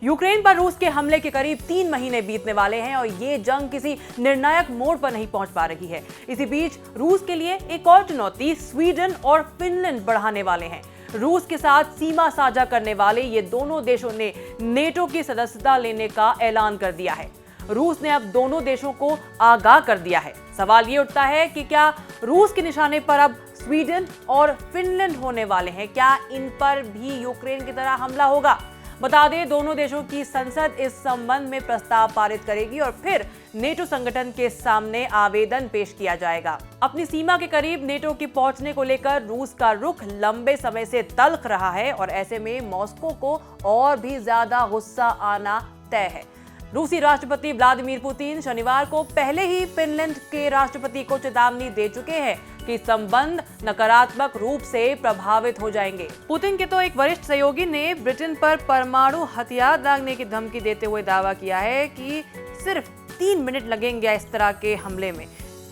Ukraine पर रूस के हमले के करीब 3 महीने बीतने वाले हैं और ये जंग किसी निर्णायक मोड़ पर नहीं पहुंच पा रही है। इसी बीच रूस के लिए एक और चुनौती स्वीडन और फिनलैंड बढ़ाने वाले हैं। रूस के साथ सीमा साझा करने वाले ये दोनों देशों ने नेटो की सदस्यता लेने का ऐलान कर दिया है। रूस ने अब दोनों देशों को आगाह कर दिया है। सवाल ये उठता है कि क्या रूस के निशाने पर अब स्वीडन और फिनलैंड होने वाले हैं? क्या इन पर भी यूक्रेन की तरह हमला होगा? बता दें, दोनों देशों की संसद इस संबंध में प्रस्ताव पारित करेगी और फिर नेटो संगठन के सामने आवेदन पेश किया जाएगा। अपनी सीमा के करीब नेटो की पहुंचने को लेकर रूस का रुख लंबे समय से तल्ख रहा है और ऐसे में मॉस्को को और भी ज्यादा गुस्सा आना तय है। रूसी राष्ट्रपति व्लादिमीर पुतिन शनिवार को पहले ही फिनलैंड के राष्ट्रपति को चेतावनी दे चुके हैं कि संबंध नकारात्मक रूप से प्रभावित हो जाएंगे। पुतिन के तो एक वरिष्ठ सहयोगी ने ब्रिटेन पर परमाणु हथियार दागने की धमकी देते हुए दावा किया है कि सिर्फ 3 मिनट लगेंगे इस तरह के हमले में।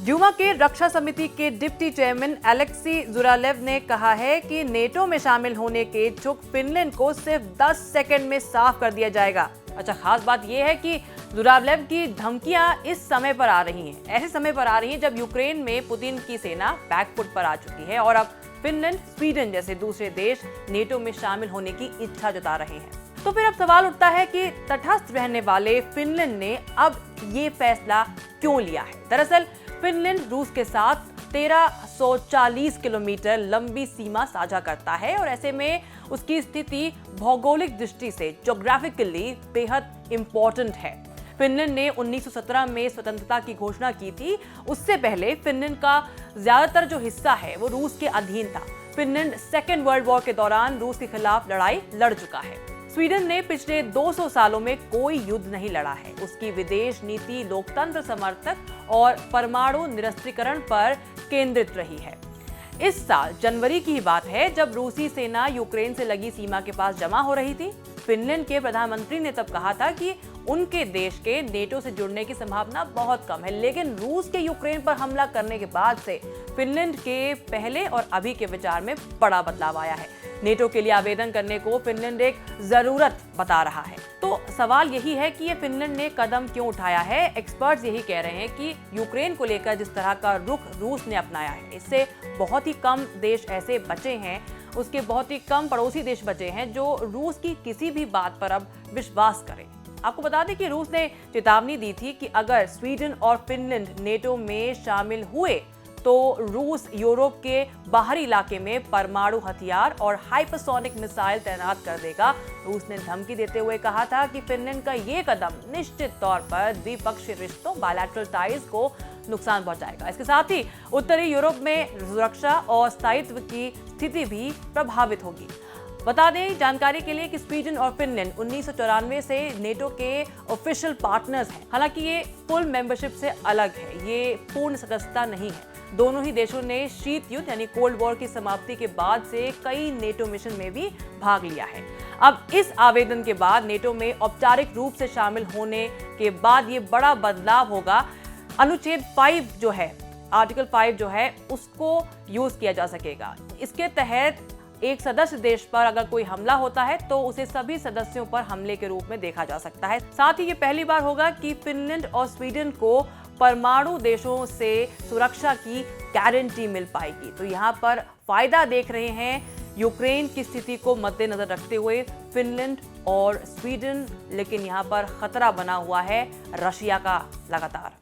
ड्यूमा के रक्षा समिति के डिप्टी चेयरमैन एलेक्सी जुरालेव ने कहा है कि नेटो में शामिल होने के इच्छुक फिनलैंड को सिर्फ 10 सेकंड में साफ कर दिया जाएगा। अच्छा, खास बात यह है कि जुरालेव की धमकियां इस समय पर आ रही हैं, ऐसे समय पर आ रही हैं जब यूक्रेन में पुतिन की सेना बैकफुट पर आ चुकी है और अब फिनलैंड, स्वीडन जैसे दूसरे देश नेटो में शामिल होने की इच्छा जता रहे हैं। तो फिर अब सवाल उठता है कि तटस्थ रहने वाले फिनलैंड ने अब ये फैसला क्यों लिया है? दरअसल फिनलैंड रूस के साथ 1340 किलोमीटर लंबी सीमा साझा करता है और ऐसे में उसकी स्थिति भौगोलिक दृष्टि से ज्योग्राफिकली बेहद इंपॉर्टेंट है। फिनलैंड ने 1917 में स्वतंत्रता की घोषणा की थी। उससे पहले फिनलैंड का ज्यादातर जो हिस्सा है वो रूस के अधीन था। फिनलैंड सेकेंड वर्ल्ड वॉर के दौरान रूस के खिलाफ लड़ाई लड़ चुका है। स्वीडन ने पिछले 200 सालों में कोई युद्ध नहीं लड़ा है। उसकी विदेश नीति लोकतंत्र समर्थक और परमाणु निरस्त्रीकरण पर केंद्रित रही है। इस साल जनवरी की ही बात है जब रूसी सेना यूक्रेन से लगी सीमा के पास जमा हो रही थी। फिनलैंड के प्रधानमंत्री ने तब कहा था कि उनके देश के नेटो से जुड़ने की संभावना बहुत कम है, लेकिन रूस के यूक्रेन पर हमला करने के बाद से फिनलैंड के पहले और अभी के विचार में बड़ा बदलाव आया है। नेटो के लिए आवेदन करने को फिनलैंड एक जरूरत बता रहा है। तो सवाल यही है कि ये फिनलैंड ने कदम क्यों उठाया है? एक्सपर्ट्स यही कह रहे हैं कि यूक्रेन को लेकर जिस तरह का रुख रूस ने अपनाया है, इससे बहुत ही कम देश ऐसे बचे हैं, उसके बहुत ही कम पड़ोसी देश बचे हैं जो रूस की किसी भी बात पर अब विश्वास करें। आपको बता दें कि रूस ने चेतावनी दी थी कि अगर स्वीडन और फिनलैंड नेटो में शामिल हुए तो रूस यूरोप के बाहरी इलाके में परमाणु हथियार और हाइपरसोनिक मिसाइल तैनात कर देगा। रूस ने धमकी देते हुए कहा था कि फिनलैंड का ये कदम निश्चित तौर पर द्विपक्षीय रिश्तों बायलैटरल टाइज को नुकसान पहुंचाएगा। इसके साथ ही उत्तरी यूरोप में सुरक्षा और स्थायित्व की स्थिति भी प्रभावित होगी। बता दें जानकारी के लिए कि स्वीडन और फिनलैंड 1994 से नेटो के ऑफिशियल पार्टनर्स हैं। हालांकि ये फुल मेंबरशिप से अलग है, ये पूर्ण सदस्यता नहीं है। दोनों ही देशों ने शीत युद्ध यानी कोल्ड वॉर की समाप्ति के बाद से कई नेटो मिशन में भी भाग लिया है। अब इस आवेदन के बाद नेटो में औपचारिक रूप से शामिल होने के बाद ये बड़ा बदलाव होगा। अनुच्छेद 5 जो है, आर्टिकल 5 जो है, उसको यूज किया जा सकेगा। इसके तहत एक सदस्य देश पर अगर कोई हमला होता है तो उसे सभी सदस्यों पर हमले के रूप में देखा जा सकता है। साथ ही ये पहली बार होगा कि फिनलैंड और स्वीडन को परमाणु देशों से सुरक्षा की गारंटी मिल पाएगी। तो यहाँ पर फायदा देख रहे हैं यूक्रेन की स्थिति को मद्देनजर रखते हुए फिनलैंड और स्वीडन, लेकिन यहाँ पर खतरा बना हुआ है रशिया का लगातार।